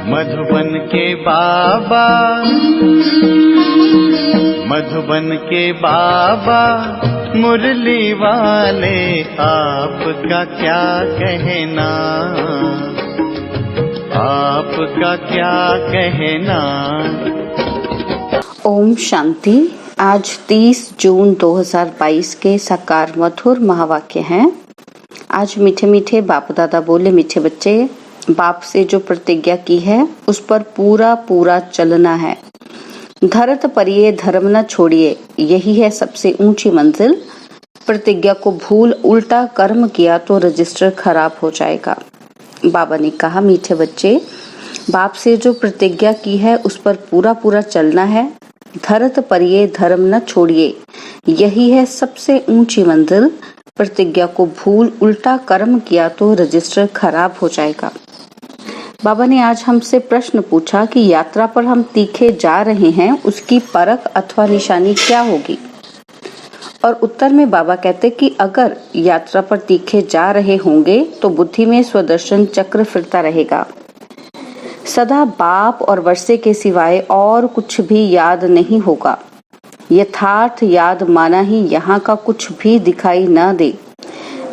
मधुबन के बाबा, मधुबन के बाबा मुरली वाले, आपका क्या कहना, आपका क्या कहना। ओम शांति। आज 30 जून 2022 के साकार मधुर महावाक्य हैं। आज मीठे मीठे बाप दादा बोले, मीठे बच्चे, बाप से जो प्रतिज्ञा की है उस पर पूरा पूरा चलना है। धरत परिये धर्म न छोड़िए, यही है सबसे ऊंची मंजिल। प्रतिज्ञा को भूल उल्टा कर्म किया तो रजिस्टर खराब हो जाएगा। बाबा ने कहा, मीठे बच्चे, बाप से जो प्रतिज्ञा की है उस पर पूरा पूरा चलना है। धरत परिये धर्म न छोड़िए, यही है सबसे ऊंची मंजिल। प्रतिज्ञा को भूल उल्टा कर्म किया तो रजिस्टर खराब हो जाएगा। बाबा ने आज हमसे प्रश्न पूछा कि यात्रा पर हम तीखे जा रहे हैं, उसकी परख अथवा निशानी क्या होगी। और उत्तर में बाबा कहते कि अगर यात्रा पर तीखे जा रहे होंगे तो बुद्धि में स्वदर्शन चक्र फिरता रहेगा। सदा बाप और वर्षे के सिवाय और कुछ भी याद नहीं होगा। यथार्थ याद माना ही यहाँ का कुछ भी दिखाई न दे।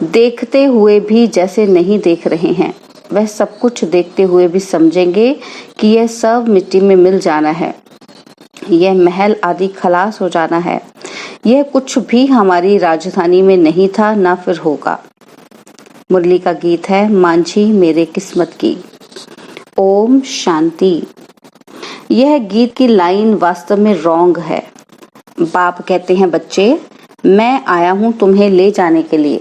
देखते हुए भी जैसे नहीं देख रहे हैं, वह सब कुछ देखते हुए भी समझेंगे कि यह सब मिट्टी में मिल जाना है, यह महल आदि खलास हो जाना है, यह कुछ भी हमारी राजधानी में नहीं था ना फिर होगा। मुरली का गीत है, मांझी मेरे किस्मत की। ओम शांति। यह गीत की लाइन वास्तव में रॉन्ग है। बाप कहते हैं, बच्चे, मैं आया हूं तुम्हें ले जाने के लिए।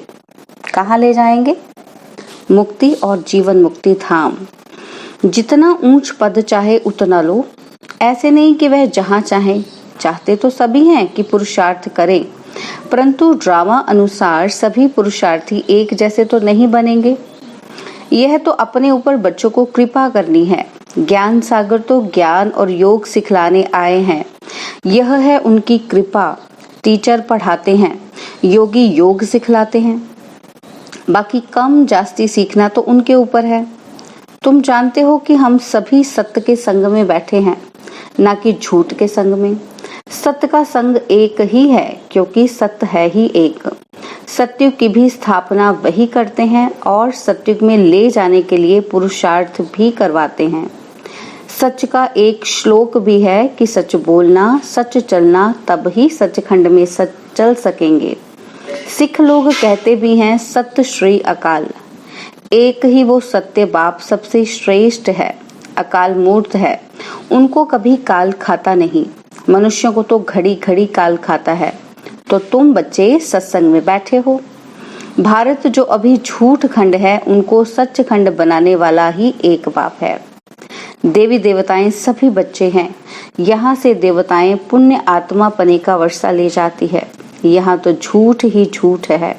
कहाँ ले जाएंगे? मुक्ति और जीवन मुक्ति धाम। जितना ऊंच पद चाहे उतना लो। ऐसे नहीं कि वह जहां चाहे। चाहते तो सभी हैं कि पुरुषार्थ करें, परंतु ड्रामा अनुसार सभी पुरुषार्थी एक जैसे तो नहीं बनेंगे। यह तो अपने ऊपर बच्चों को कृपा करनी है। ज्ञान सागर तो ज्ञान और योग सिखलाने आए हैं, यह है उनकी कृपा। टीचर पढ़ाते हैं, योगी योग सिखलाते हैं। बाकी कम जास्ती सीखना तो उनके ऊपर है। तुम जानते हो कि हम सभी सत्य के संग में बैठे हैं, ना कि झूठ के संग में। सत्य का संग एक ही है, क्योंकि सत्य है ही एक। सत्युग की भी स्थापना वही करते हैं और सत्युग में ले जाने के लिए पुरुषार्थ भी करवाते हैं। सच का एक श्लोक भी है कि सच बोलना, सच चलना, तब ही सचखंड में सच चल सकेंगे। सिख लोग कहते भी हैं, सत्य श्री अकाल। एक ही वो सत्य बाप सबसे श्रेष्ठ है। अकाल मूर्त है, उनको कभी काल खाता नहीं। मनुष्यों को तो घड़ी घड़ी काल खाता है। तो तुम बच्चे सत्संग में बैठे हो। भारत जो अभी झूठ खंड है, उनको सच खंड बनाने वाला ही एक बाप है। देवी देवताएं सभी बच्चे हैं। यहाँ से देवताएं पुण्य आत्मा पने का वर्षा ले जाती है। यहाँ तो झूठ ही झूठ है।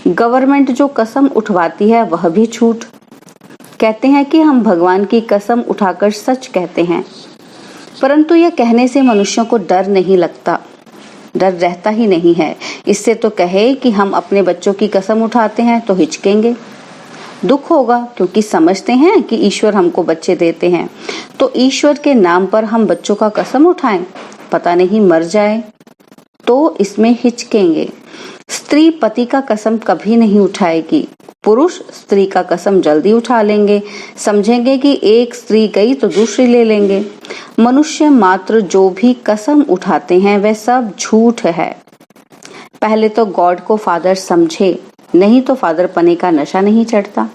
गवर्नमेंट जो कसम उठवाती है वह भी झूठ। कहते हैं कि हम भगवान की कसम उठाकर सच कहते हैं, परंतु यह कहने से मनुष्यों को डर नहीं लगता। डर रहता ही नहीं है। इससे तो कहे कि हम अपने बच्चों की कसम उठाते हैं तो हिचकेंगे, दुख होगा, क्योंकि समझते हैं कि ईश्वर हमको बच्चे देते हैं। तो ईश्वर के नाम पर हम बच्चों का कसम उठाएं, पता नहीं मर जाए तो इसमें हिचकेंगे। स्त्री पति का कसम कभी नहीं उठाएगी। पुरुष स्त्री का कसम जल्दी उठा लेंगे, समझेंगे कि एक स्त्री गई तो दूसरी ले लेंगे। मनुष्य मात्र जो भी कसम उठाते हैं वह सब झूठ है। पहले तो गॉड को फादर समझे, नहीं तो फादर पने का नशा नहीं चढ़ता।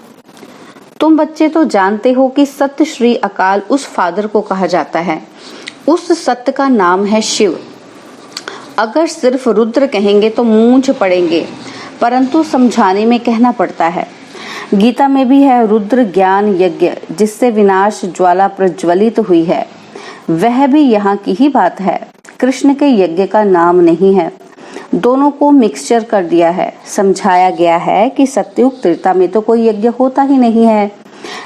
तुम बच्चे तो जानते हो कि सत्य श्री अकाल उस फादर को कहा जाता है। उस सत्य का नाम है शिव। अगर सिर्फ रुद्र कहेंगे तो मूंझ पड़ेंगे, परंतु समझाने में कहना पड़ता है। गीता में भी है, रुद्र ज्ञान यज्ञ जिससे विनाश ज्वाला प्रज्वलित हुई है, वह भी यहाँ की ही बात है। कृष्ण के यज्ञ का नाम नहीं है। दोनों को मिक्सचर कर दिया है। समझाया गया है कि सत्युग त्रेता में तो कोई यज्ञ होता ही नहीं है।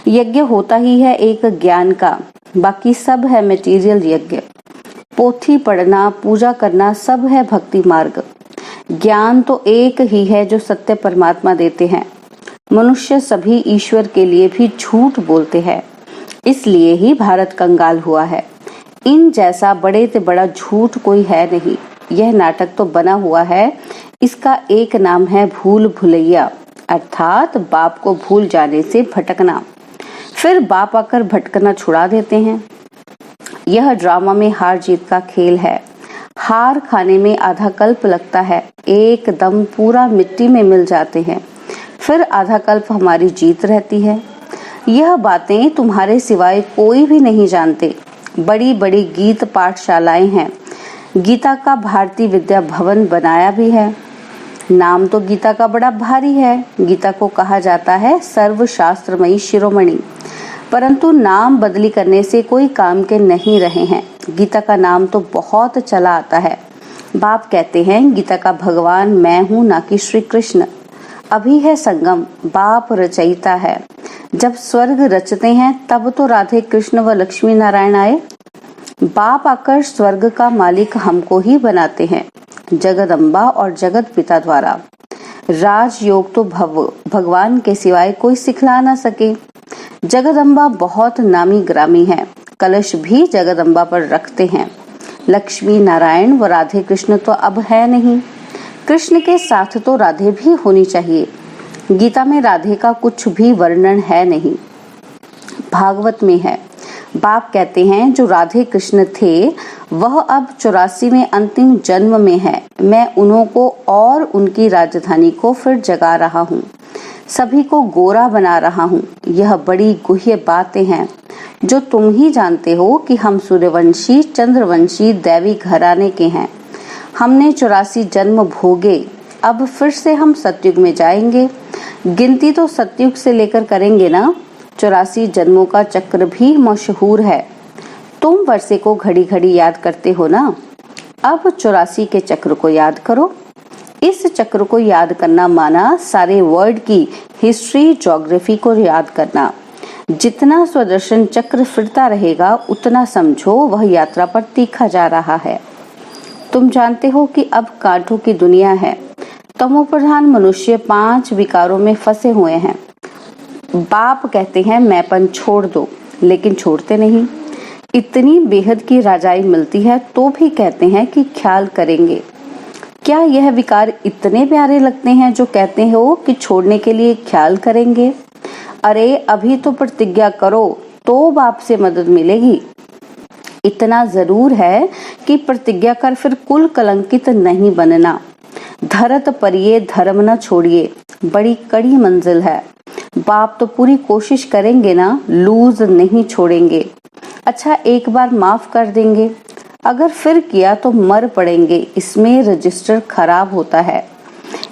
यज्ञ होता ही है एक ज्ञान का, बाकी सब है मटेरियल यज्ञ। पोथी पढ़ना, पूजा करना सब है भक्ति मार्ग। ज्ञान तो एक ही है जो सत्य परमात्मा देते हैं। मनुष्य सभी ईश्वर के लिए भी झूठ बोलते हैं। इसलिए ही भारत कंगाल हुआ है। इन जैसा बड़े से बड़ा झूठ कोई है नहीं। यह नाटक तो बना हुआ है। इसका एक नाम है भूल भुलैया, अर्थात बाप को भूल जाने से भटकना, फिर बाप आकर भटकना छुड़ा देते हैं। यह ड्रामा में हार जीत का खेल है। हार खाने में आधा कल्प लगता है, एकदम पूरा मिट्टी में मिल जाते हैं, फिर आधा कल्प हमारी जीत रहती है। यह बातें तुम्हारे सिवाय कोई भी नहीं जानते। बड़ी बड़ी गीत पाठशालाएं हैं। गीता का भारतीय विद्या भवन बनाया भी है। नाम तो गीता का बड़ा भारी है। गीता को कहा जाता है सर्वशास्त्रमयी शिरोमणि, परंतु नाम बदली करने से कोई काम के नहीं रहे हैं। गीता का नाम तो बहुत चला आता है। बाप कहते हैं गीता का भगवान मैं हूँ, ना कि श्री कृष्ण। अभी है संगम, बाप रचयिता है। जब स्वर्ग रचते हैं तब तो राधे कृष्ण व लक्ष्मी नारायण आए। बाप आकर स्वर्ग का मालिक हमको ही बनाते हैं, जगदम्बा और जगत पिता द्वारा। राजयोग तो भगवान के सिवाय कोई सिखला ना सके। जगदम्बा बहुत नामी ग्रामी है। कलश भी जगदम्बा पर रखते हैं। लक्ष्मी नारायण व राधे कृष्ण तो अब है नहीं। कृष्ण के साथ तो राधे भी होनी चाहिए। गीता में राधे का कुछ भी वर्णन है नहीं, भागवत में है। बाप कहते हैं जो राधे कृष्ण थे वह अब 84 में अंतिम जन्म में है। मैं उन्हों को और उनकी राजधानी को फिर जगा रहा हूँ, सभी को गोरा बना रहा हूँ। यह बड़ी गुह्य बातें हैं जो तुम ही जानते हो कि हम सूर्यवंशी चंद्रवंशी दैवी घराने के हैं। हमने 84 जन्म भोगे, अब फिर से हम सतयुग में जाएंगे। गिनती तो सतयुग से लेकर करेंगे ना। 84 जन्मों का चक्र भी मशहूर है। तुम वर्षे को घड़ी घड़ी याद करते हो ना, अब 84 के चक्र को याद करो। इस चक्र को याद करना माना सारे वर्ल्ड की हिस्ट्री ज्योग्राफी को याद करना। जितना स्वदर्शन चक्र फिरता रहेगा उतना समझो वह यात्रा पर तीखा जा रहा है। तुम जानते हो कि अब कांटों की दुनिया है। तमोप्रधान मनुष्य 5 विकारों में फंसे हुए हैं। बाप कहते हैं मैंपन छोड़ दो, लेकिन छोड़ते नहीं। इतनी बेहद की राजाई मिलती है तो भी कहते हैं कि ख्याल करेंगे। क्या यह विकार इतने प्यारे लगते हैं जो कहते हो कि छोड़ने के लिए ख्याल करेंगे? अरे अभी तो प्रतिज्ञा करो तो बाप से मदद मिलेगी। इतना जरूर है कि प्रतिज्ञा कर फिर कुल कलंकित नहीं बनना। धरत परिये धर्म न छोड़िए, बड़ी कड़ी मंजिल है। बाप तो पूरी कोशिश करेंगे ना, लूज नहीं छोड़ेंगे। अच्छा एक बार माफ कर देंगे, अगर फिर किया तो मर पड़ेंगे। इसमें रजिस्टर खराब होता है।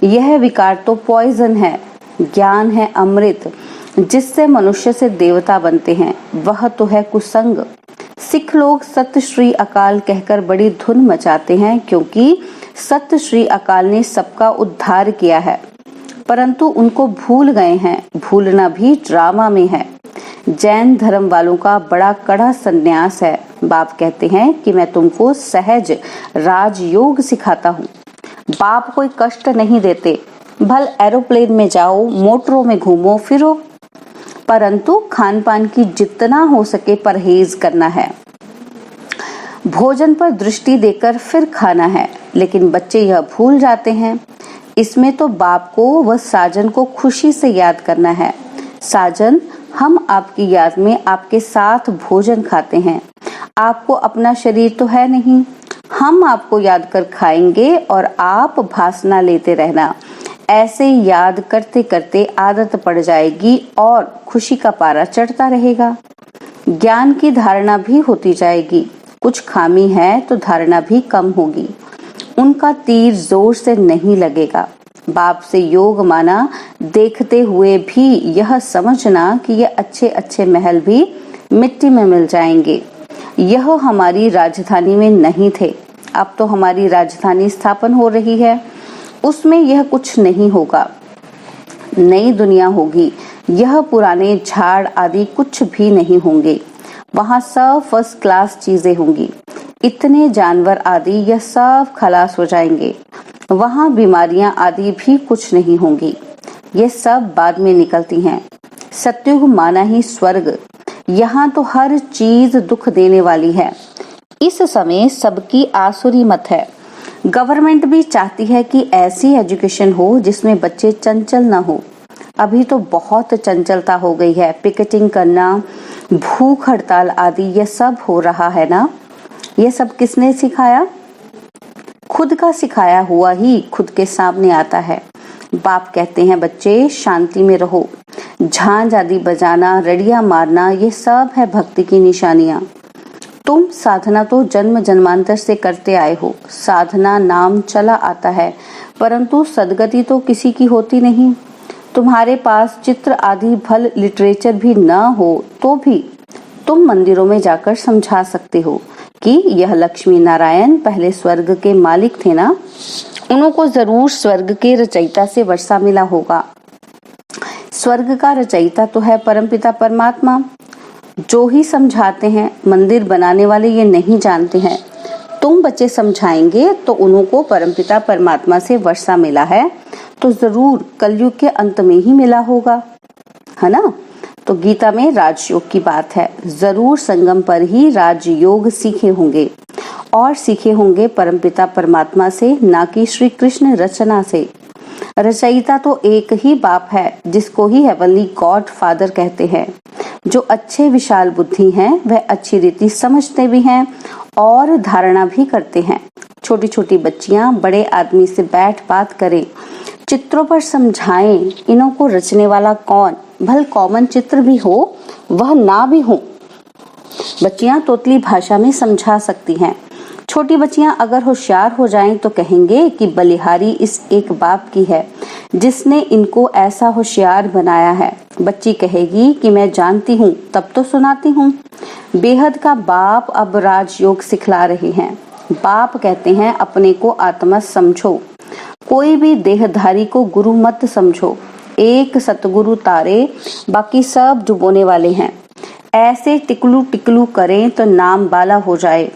यह विकार तो पॉइजन है। ज्ञान है अमृत, जिससे मनुष्य से देवता बनते हैं। वह तो है कुसंग। सिख लोग सत श्री अकाल कहकर बड़ी धुन मचाते हैं, क्योंकि सत श्री अकाल ने सबका उद्धार किया है, परंतु उनको भूल गए हैं। भूलना भी ड्रामा में है। जैन धर्म वालों का बड़ा कड़ा संन्यास है। बाप कहते हैं कि मैं तुमको सहज राजयोग सिखाता हूँ। बाप कोई कष्ट नहीं देते। भल एरोप्लेन में जाओ, मोटरों में घूमो फिरो, परंतु खान पान की जितना हो सके परहेज करना है। भोजन पर दृष्टि देकर फिर खाना है, लेकिन बच्चे यह भूल जाते हैं। इसमें तो बाप को व साजन को खुशी से याद करना है। साजन, हम आपकी याद में आपके साथ भोजन खाते हैं। आपको अपना शरीर तो है नहीं। हम आपको याद कर खाएंगे और आप भासना लेते रहना। ऐसे याद करते करते आदत पड़ जाएगी और खुशी का पारा चढ़ता रहेगा। ज्ञान की धारणा भी होती जाएगी। कुछ खामी है तो धारणा भी कम होगी। उनका तीर जोर से नहीं लगेगा। बाप से योग माना देखते हुए भी यह समझना कि ये अच्छे अच्छे महल भी मिट्टी में मिल जाएंगे। यह हमारी राजधानी में नहीं थे, अब तो हमारी राजधानी स्थापन हो रही है। उसमें यह कुछ नहीं होगा। नई दुनिया होगी। यह पुराने झाड़ आदि कुछ भी नहीं होंगे। वहाँ सब फर्स्ट क्लास चीजें होंगी। इतने जानवर आदि यह सब खलास हो जाएंगे। वहाँ बीमारियां आदि भी कुछ नहीं होंगी। ये सब बाद में निकलती हैं। सतयुग माना ही स्वर्ग। यहाँ तो हर चीज दुख देने वाली है। इस समय सबकी आसुरी मत है। गवर्नमेंट भी चाहती है कि ऐसी एजुकेशन हो जिसमें बच्चे चंचल ना हो। अभी तो बहुत चंचलता हो गई है। पिकेटिंग करना, भूख हड़ताल आदि ये सब हो रहा है ना। ये सब किसने सिखाया? खुद का सिखाया हुआ ही खुद के सामने आता है। बाप कहते हैं बच्चे शांति में रहो। झांझ आदि बजाना, रड़ियां मारना, ये सब है भक्ति की निशानियां। तुम साधना तो जन्म जन्मांतर से करते आए हो। साधना नाम चला आता है, परंतु सदगति तो किसी की होती नहीं। तुम्हारे पास चित्र आदि फल लिटरेचर भी न हो तो भी तुम मंदिरों में जाकर समझा सकते हो कि यह लक्ष्मी नारायण पहले स्वर्ग के मालिक थे ना। उनको जरूर स्वर्ग के रचयिता से वर्षा मिला होगा। स्वर्ग का रचयिता तो है परमपिता परमात्मा। जो ही समझाते हैं, मंदिर बनाने वाले ये नहीं जानते हैं। तुम बच्चे समझाएंगे तो उनको परमपिता परमात्मा से वर्षा मिला है तो जरूर कलयुग के अंत में ही मिला होगा, है ना। तो गीता में राजयोग की बात है। जरूर संगम पर ही राजयोग सीखे होंगे और सीखे होंगे परमपिता परमात्मा से, ना कि श्री कृष्ण रचना से। रचयिता तो एक ही बाप है जिसको ही हेवनली गॉड फादर कहते हैं। जो अच्छे विशाल बुद्धि हैं वह अच्छी रीति समझते भी हैं और धारणा भी करते हैं। छोटी छोटी बच्चियां बड़े आदमी से बैठ बात करें, चित्रों पर समझाएं। इन्हों को रचने वाला कौन? भल कॉमन चित्र भी हो, वह ना भी हो, बच्चियां तोतली भाषा में समझा सकती हैं। छोटी बच्चियां अगर होशियार हो जाएं तो कहेंगे कि बलिहारी इस एक बाप की है जिसने इनको ऐसा होशियार बनाया है। बच्ची कहेगी कि मैं जानती हूँ तब तो सुनाती हूँ। बेहद का बाप अब राजयोग सिखला रहे हैं। बाप कहते हैं अपने को आत्मा समझो, कोई भी देहधारी को गुरु मत समझो। एक सतगुरु तारे, बाकी सब डुबोने वाले हैं। ऐसे टिकलू टिकलू करें तो नाम बाला हो जाए।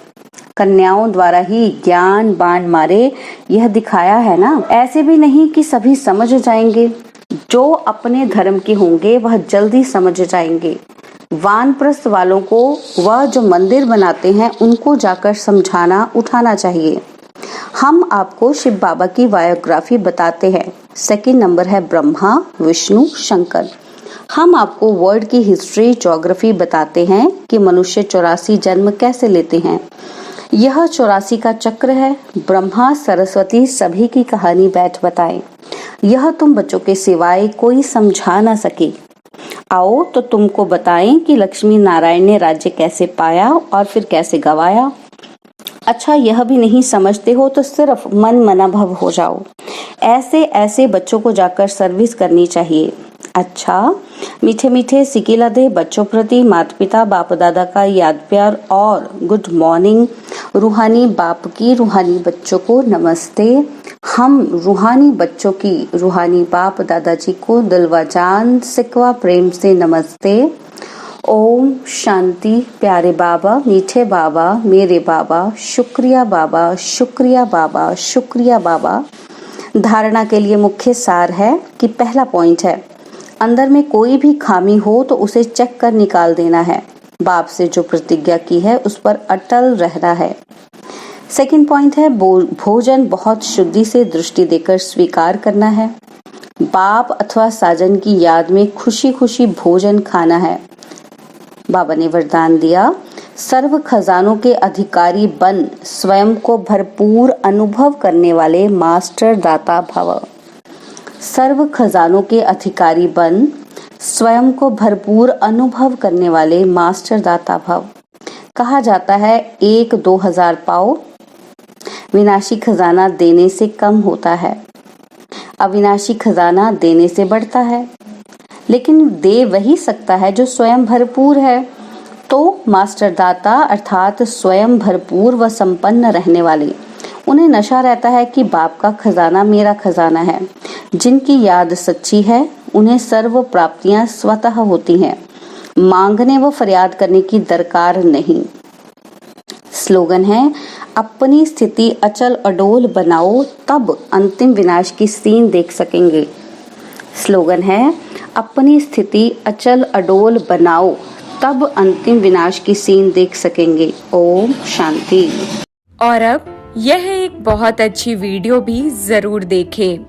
कन्याओं द्वारा ही ज्ञान बाण मारे, यह दिखाया है ना। ऐसे भी नहीं कि सभी समझ जाएंगे। जो अपने धर्म के होंगे वह जल्दी समझ जाएंगे। वानप्रस्थ वालों को, वह जो मंदिर बनाते हैं उनको जाकर समझाना उठाना चाहिए। हम आपको शिव बाबा की बायोग्राफी बताते हैं। सेकंड नंबर है ब्रह्मा, विष्णु, शंकर। हम आपको वर्ल्ड की हिस्ट्री, ज्योग्राफी बताते हैं कि मनुष्य 84 जन्म कैसे लेते हैं। यह 84 का चक्र है। ब्रह्मा सरस्वती सभी की कहानी बैठ बताएं। यह तुम बच्चों के सिवाय कोई समझा ना सके। आओ तो तुमको बताएं कि लक्ष्मी नारायण ने राज्य कैसे पाया और फिर कैसे गवाया। अच्छा, यह भी नहीं समझते हो तो सिर्फ मन मनाभव हो जाओ। ऐसे ऐसे बच्चों को जाकर सर्विस करनी चाहिए। अच्छा, मीठे मीठे सिकिला दे बच्चों प्रति माता पिता बाप दादा का याद प्यार और गुड मॉर्निंग। रूहानी बाप की रूहानी बच्चों को नमस्ते। हम रूहानी बच्चों की रूहानी बाप दादाजी को दिलवा जान सिकवा प्रेम से नमस्ते। ओम शांति। प्यारे बाबा, मीठे बाबा, मेरे बाबा, शुक्रिया बाबा, शुक्रिया बाबा, शुक्रिया बाबा। धारणा के लिए मुख्य सार है कि पहला पॉइंट है, अंदर में कोई भी खामी हो तो उसे चेक कर निकाल देना है। बाप से जो प्रतिज्ञा की है उस पर अटल रहना है। सेकंड पॉइंट है, भोजन बहुत शुद्धि से दृष्टि देकर स्वीकार करना है। बाप अथवा साजन की याद में खुशी खुशी भोजन खाना है। बाबा ने वरदान दिया, सर्व खजानों के अधिकारी बन स्वयं को भरपूर अनुभव करने वाले मास्टर दाता भव। सर्व खजानों के अधिकारी बन स्वयं को भरपूर अनुभव करने वाले मास्टर दाता भव। कहा जाता है 1-2 पाओ विनाशी खजाना देने से कम होता है, अविनाशी खजाना देने से बढ़ता है। लेकिन दे वही सकता है जो स्वयं भरपूर है। तो मास्टर दाता अर्थात स्वयं भरपूर व संपन्न रहने वाले, उन्हें नशा रहता है कि बाप का खजाना मेरा खजाना है। जिनकी याद सच्ची है उन्हें सर्व प्राप्तियां स्वतः होती हैं। मांगने व फरियाद करने की दरकार नहीं। स्लोगन है, अपनी स्थिति अचल अडोल बनाओ तब अंतिम विनाश की सीन देख सकेंगे। स्लोगन है, अपनी स्थिति अचल अडोल बनाओ तब अंतिम विनाश की सीन देख सकेंगे। ओम शांति। और अब यह एक बहुत अच्छी वीडियो भी जरूर देखें।